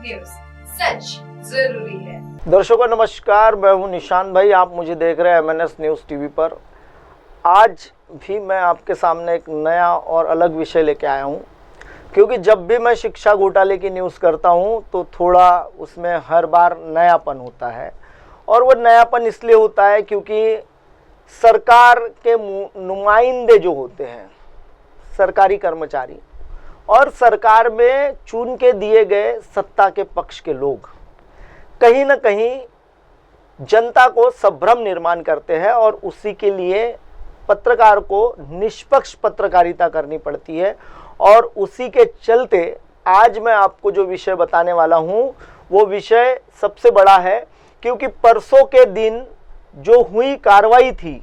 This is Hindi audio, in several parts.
न्यूज, सच जरूरी है। दर्शकों नमस्कार, मैं हूं निशान भाई। आप मुझे देख रहे हैं MNS न्यूज़ टीवी पर। आज भी मैं आपके सामने एक नया और अलग विषय लेके आया हूं, क्योंकि जब भी मैं शिक्षा घोटाले की न्यूज़ करता हूं तो थोड़ा उसमें हर बार नयापन होता है। और वो नयापन इसलिए होता है क्योंकि सरकार के नुमाइंदे जो होते हैं, सरकारी कर्मचारी और सरकार में चुन के दिए गए सत्ता के पक्ष के लोग कहीं ना कहीं जनता को संभ्रम निर्माण करते हैं और उसी के लिए पत्रकार को निष्पक्ष पत्रकारिता करनी पड़ती है। और उसी के चलते आज मैं आपको जो विषय बताने वाला हूं वो विषय सबसे बड़ा है, क्योंकि परसों के दिन जो हुई कार्रवाई थी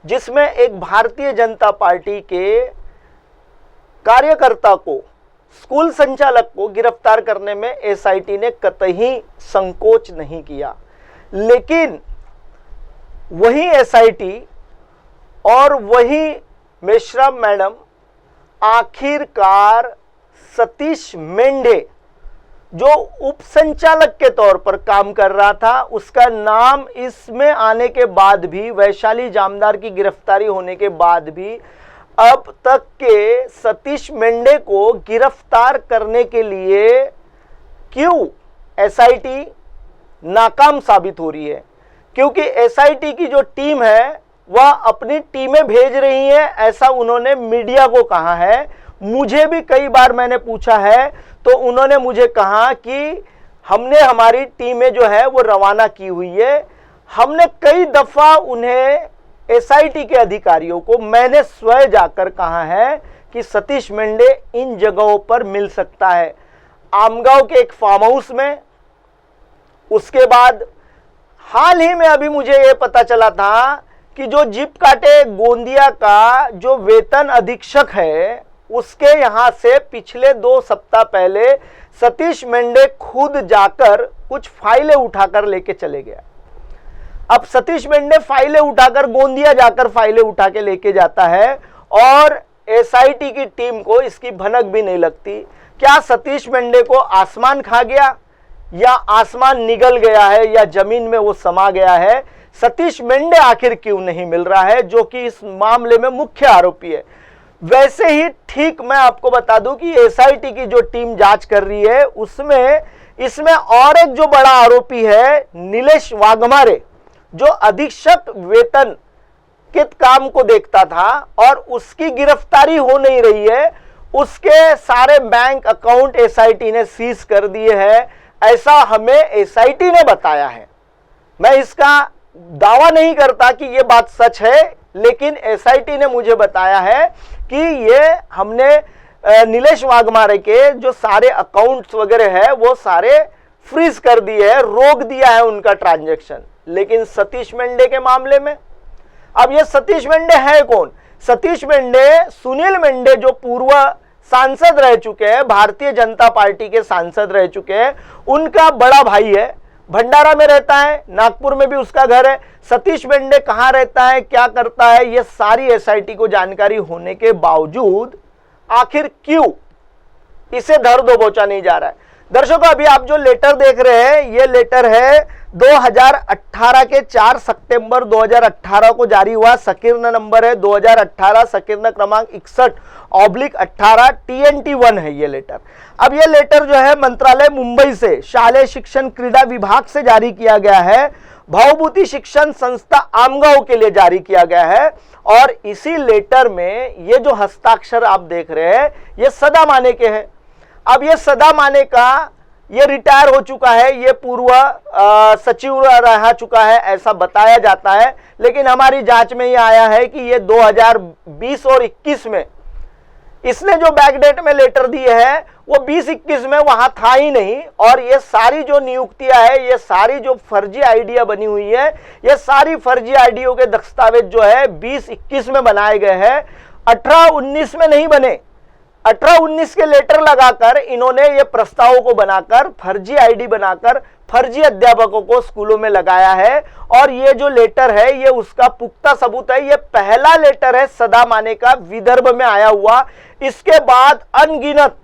जिसमें एक भारतीय जनता पार्टी के कार्यकर्ता को, स्कूल संचालक को गिरफ्तार करने में एसआईटी ने कतई संकोच नहीं किया, लेकिन वही एसआईटी और वही मेश्राम मैडम आखिरकार सतीश मेंढे जो उप संचालक के तौर पर काम कर रहा था, उसका नाम इसमें आने के बाद भी, वैशाली जामदार की गिरफ्तारी होने के बाद भी अब तक के सतीश मेंढे को गिरफ्तार करने के लिए क्यों एसआईटी नाकाम साबित हो रही है। क्योंकि एसआईटी की जो टीम है वह अपनी टीमें भेज रही है, ऐसा उन्होंने मीडिया को कहा है। मुझे भी कई बार मैंने पूछा है तो उन्होंने मुझे कहा कि हमने हमारी टीमें जो है वो रवाना की हुई है। हमने कई दफा उन्हें, एसआईटी के अधिकारियों को मैंने स्वयं जाकर कहा है कि सतीश मेंढे इन जगहों पर मिल सकता है, आमगांव के एक फार्म हाउस में। उसके बाद हाल ही में अभी मुझे ये पता चला था कि जो जीप काटे गोंदिया का जो वेतन अधीक्षक है, उसके यहां से पिछले 2 सप्ताह पहले सतीश मेंढे खुद जाकर कुछ फाइलें उठाकर लेके चले गया। अब सतीश मेंढे फाइलें उठाकर गोंदिया जाकर फाइलें उठा के लेके जाता है और एसआईटी की टीम को इसकी भनक भी नहीं लगती। क्या सतीश मेंढे को आसमान खा गया या आसमान निगल गया है या जमीन में वो समा गया है? सतीश मेंढे आखिर क्यों नहीं मिल रहा है, जो कि इस मामले में मुख्य आरोपी है? वैसे ही ठीक मैं आपको बता दूं कि एसआईटी की जो टीम जांच कर रही है उसमें इसमें और एक जो बड़ा आरोपी है नीलेश वाघमारे, जो अधीक्षक वेतन के काम को देखता था और उसकी गिरफ्तारी हो नहीं रही है। उसके सारे बैंक अकाउंट एसआईटी ने सीज कर दिए हैं, ऐसा हमें एसआईटी ने बताया है। मैं इसका दावा नहीं करता कि यह बात सच है, लेकिन एसआईटी ने मुझे बताया है कि ये हमने नीलेश वाघमारे के जो सारे अकाउंट्स वगैरह है वो सारे फ्रीज कर दिए हैं, रोक दिया है उनका ट्रांजैक्शन। लेकिन सतीश मेंढे के मामले में, अब ये सतीश मेंढे है कौन? सतीश मेंढे सुनील मेंढे जो पूर्व सांसद रह चुके हैं, भारतीय जनता पार्टी के सांसद रह चुके हैं, उनका बड़ा भाई है। भंडारा में रहता है, नागपुर में भी उसका घर है। सतीश मेंढे कहां रहता है, क्या करता है, ये सारी एसआईटी को जानकारी होने के बावजूद आखिर क्यों इसे धर दबोचा नहीं जा रहा है? दर्शकों, अभी आप जो लेटर देख रहे हैं ये लेटर है 2018 के 4 सितंबर 2018 को जारी हुआ। संकीर्ण नंबर है 2018 संकीर्ण क्रमांक 61/18 TNT1 है ये लेटर। अब ये लेटर जो है मंत्रालय मुंबई से शालेय शिक्षण क्रीड़ा विभाग से जारी किया गया है, भावभूति शिक्षण संस्था आमगांव के लिए जारी किया गया है। और इसी लेटर में ये जो हस्ताक्षर आप देख रहे हैं ये सदा माने के हैं। अब ये सदा माने का ये रिटायर हो चुका है, ये पूर्व सचिव रह चुका है ऐसा बताया जाता है, लेकिन हमारी जांच में ये आया है कि ये 2020 और 21 में इसने जो बैकडेट में लेटर दिए है वो 20-21 में वहां था ही नहीं। और ये सारी जो नियुक्तियां है, ये सारी जो फर्जी आईडिया बनी हुई है, ये सारी फर्जी आईडियों के दस्तावेज जो है 20-21 में बनाए गए हैं, 18-19 में नहीं बने। 18-19 के लेटर लगाकर इन्होंने ये प्रस्तावों को बनाकर फर्जी आईडी बनाकर फर्जी अध्यापकों को स्कूलों में लगाया है। और ये जो लेटर है ये उसका पुख्ता सबूत है। ये पहला लेटर है सदा माने का विदर्भ में आया हुआ। इसके बाद अनगिनत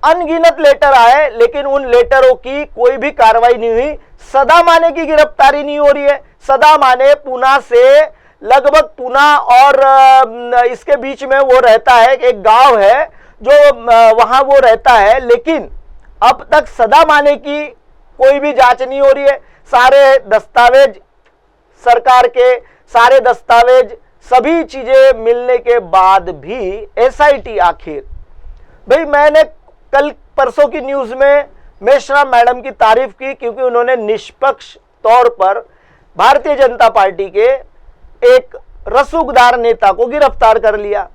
अनगिनत लेटर आए, लेकिन उन लेटरों की कोई भी कार्रवाई नहीं हुई। सदा माने की गिरफ्तारी नहीं हो रही है। सदा माने पूना से लगभग पूना और इसके बीच में वो रहता है, एक गांव है जो वहां वो रहता है, लेकिन अब तक सदा माने की कोई भी जांच नहीं हो रही है। सारे दस्तावेज सरकार के, सारे दस्तावेज, सभी चीजें मिलने के बाद भी एसआईटी आखिर, भाई मैंने कल परसों की न्यूज में मेश्राम मैडम की तारीफ की, क्योंकि उन्होंने निष्पक्ष तौर पर भारतीय जनता पार्टी के एक रसूखदार नेता को गिरफ्तार कर लिया,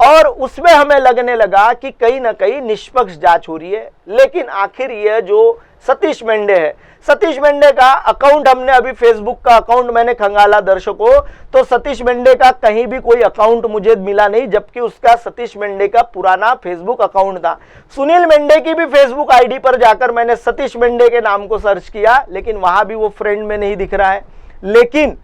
और उसमें हमें लगने लगा कि कहीं ना कहीं निष्पक्ष जांच हो रही है। लेकिन आखिर यह जो सतीश मेंढे है, सतीश मेंढे का अकाउंट हमने अभी, फेसबुक का अकाउंट मैंने खंगाला दर्शकों, तो सतीश मेंढे का कहीं भी कोई अकाउंट मुझे मिला नहीं, जबकि उसका सतीश मेंढे का पुराना फेसबुक अकाउंट था। सुनील मेंढे की भी फेसबुक आईडी पर जाकर मैंने सतीश मेंढे के नाम को सर्च किया, लेकिन वहां भी वो फ्रेंड में नहीं दिख रहा है। लेकिन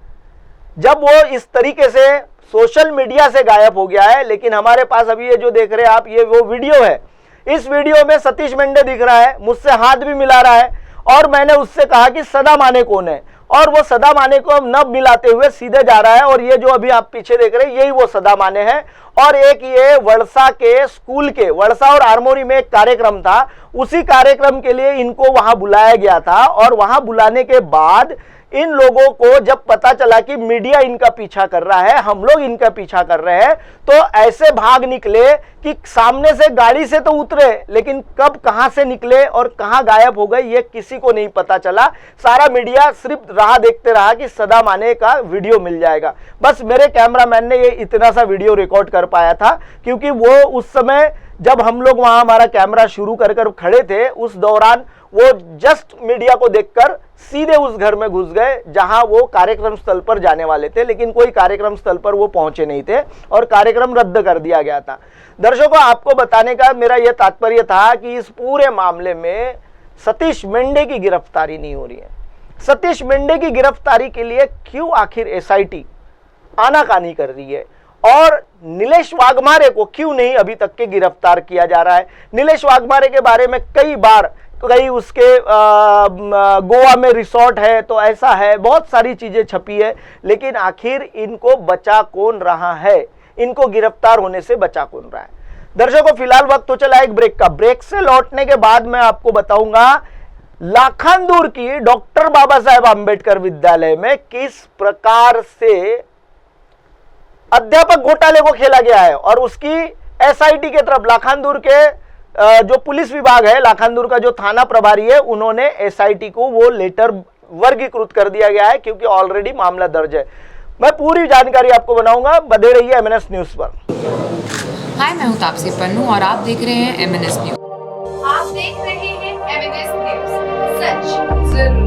जब वो इस तरीके से सोशल मीडिया से गायब हो गया है, लेकिन हमारे पास अभी ये जो देख रहे हैं आप, ये वो वीडियो है। इस वीडियो में सतीश मेंढे दिख रहा है, मुझसे हाथ भी मिला रहा है, और मैंने उससे कहा कि सदा माने कौन है, और वो सदा माने को न मिलाते हुए सीधे जा रहा है। और ये जो अभी आप पीछे देख रहे हैं, यही वो सदा माने हैं। और एक ये वड़सा के स्कूल के, वड़सा और आरमोरी में एक कार्यक्रम था, उसी कार्यक्रम के लिए इनको वहां बुलाया गया था, और वहां बुलाने के बाद इन लोगों को जब पता चला कि मीडिया इनका पीछा कर रहा है, हम लोग इनका पीछा कर रहे हैं, तो ऐसे भाग निकले कि सामने से गाड़ी से तो उतरे, लेकिन कब कहां से निकले और कहां गायब हो गए ये किसी को नहीं पता चला। सारा मीडिया सिर्फ राह देखते रहा कि सदा माने का वीडियो मिल जाएगा। बस मेरे कैमरामैन ने ये इतना सा वीडियो रिकॉर्ड कर पाया था, क्योंकि वो उस समय जब हम लोग वहां हमारा कैमरा शुरू कर खड़े थे, उस दौरान वो जस्ट मीडिया को देखकर सीधे उस घर में घुस गए जहां वो कार्यक्रम स्थल पर जाने वाले थे, लेकिन कोई कार्यक्रम स्थल पर वो पहुंचे नहीं थे और कार्यक्रम रद्द कर दिया गया था। दर्शकों, आपको बताने का मेरा यह तात्पर्य था कि इस पूरे मामले में सतीश मेंढे की गिरफ्तारी नहीं हो रही है। सतीश मेंढे की गिरफ्तारी के लिए क्यों आखिर एसआईटी आनाकानी कर रही है, और नीलेश वाघमारे को क्यों नहीं अभी तक के गिरफ्तार किया जा रहा है। नीलेश वाघमारे के बारे में कई बार, कई उसके गोवा में रिसोर्ट है, तो ऐसा है, बहुत सारी चीजें छपी है, लेकिन आखिर इनको बचा कौन रहा है, इनको गिरफ्तार होने से बचा कौन रहा है। दर्शकों, फिलहाल वक्त तो चला एक ब्रेक का। ब्रेक से लौटने के बाद मैं आपको बताऊंगा लाखांदूर की डॉक्टर बाबा साहेब आंबेडकर विद्यालय में किस प्रकार से अध्यापक घोटाले को खेला गया है, और उसकी एसआईटी के तरफ लाखांदूर के जो पुलिस विभाग है, लाखांदूर का जो थाना प्रभारी है, उन्होंने एसआईटी को वो लेटर वर्गीकृत कर दिया गया है, क्योंकि ऑलरेडी मामला दर्ज है। मैं पूरी जानकारी आपको बनाऊंगा, बने रहिए एमएनएस न्यूज पर। हाय, मैं हूं तापसी पन्नू और आप देख रहे हैं एमएनएस न्यूज। आप देख रहे हैं एमएनएस न्यूज, सच जरूरी।